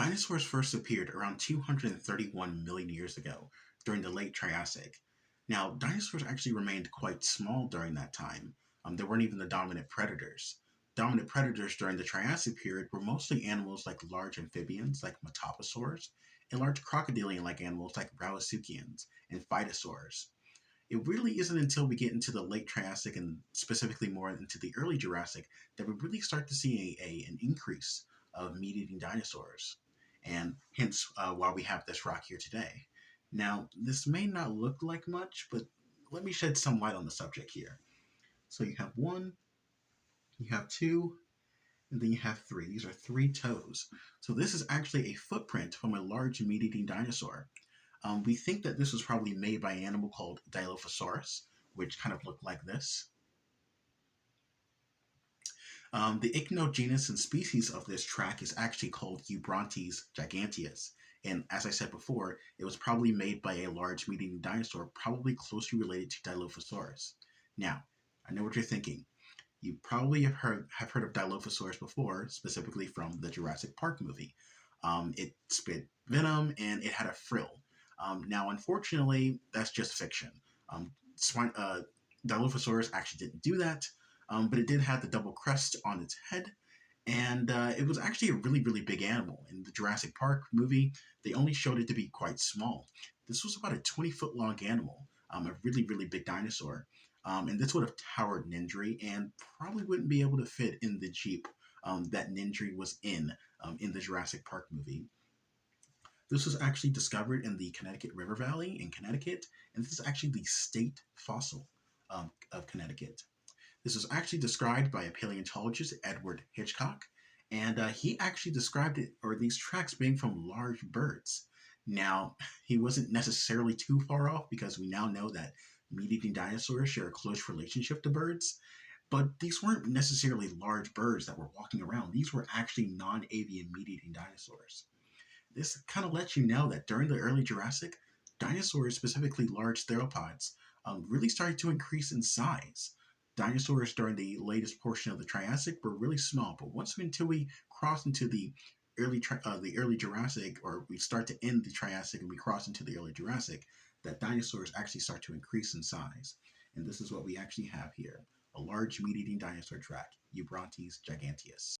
Dinosaurs first appeared around 231 million years ago during the late Triassic. Now, dinosaurs actually remained quite small during that time. They weren't even the dominant predators. Dominant predators during the Triassic period were mostly animals like large amphibians like metaposaurs and large crocodilian like animals like rauisuchians and phytosaurs. It really isn't until we get into the late Triassic and specifically more into the early Jurassic that we really start to see an increase of meat eating dinosaurs. And hence why we have this rock here today. Now, this may not look like much, but let me shed some light on the subject here. So you have one, you have two, and then you have three. These are three toes. So this is actually a footprint from a large meat eating dinosaur. We think that this was probably made by an animal called Dilophosaurus, which kind of looked like this. The ichnogenus and species of this track is actually called Eubrontes giganteus. And as I said before, it was probably made by a large meat-eating dinosaur, probably closely related to Dilophosaurus. Now, I know what you're thinking. You probably have heard of Dilophosaurus before, specifically from the Jurassic Park movie. It spit venom and it had a frill. Now, unfortunately, that's just fiction. Um, swine, Dilophosaurus actually didn't do that, but it did have the double crest on its head, and it was actually a really, really big animal. In the Jurassic Park movie, they only showed it to be quite small. This was about a 20-foot long animal, a really, really big dinosaur. And this would have towered Nindri and probably wouldn't be able to fit in the Jeep that Nindri was in the Jurassic Park movie. This was actually discovered in the Connecticut River Valley in Connecticut, and this is actually the state fossil of Connecticut. This was actually described by a paleontologist, Edward Hitchcock, and he actually described it, or these tracks being from large birds. Now, he wasn't necessarily too far off because we now know that meat eating dinosaurs share a close relationship to birds, but these weren't necessarily large birds that were walking around. These were actually non avian meat eating dinosaurs. This kind of lets you know that during the early Jurassic, dinosaurs, specifically large theropods, really started to increase in size. Dinosaurs during the latest portion of the Triassic were really small, but once until we cross into the early Jurassic, or we start to end the Triassic and we cross into the early Jurassic, that dinosaurs actually start to increase in size. And this is what we actually have here: a large meat-eating dinosaur track, Eubrontes giganteus.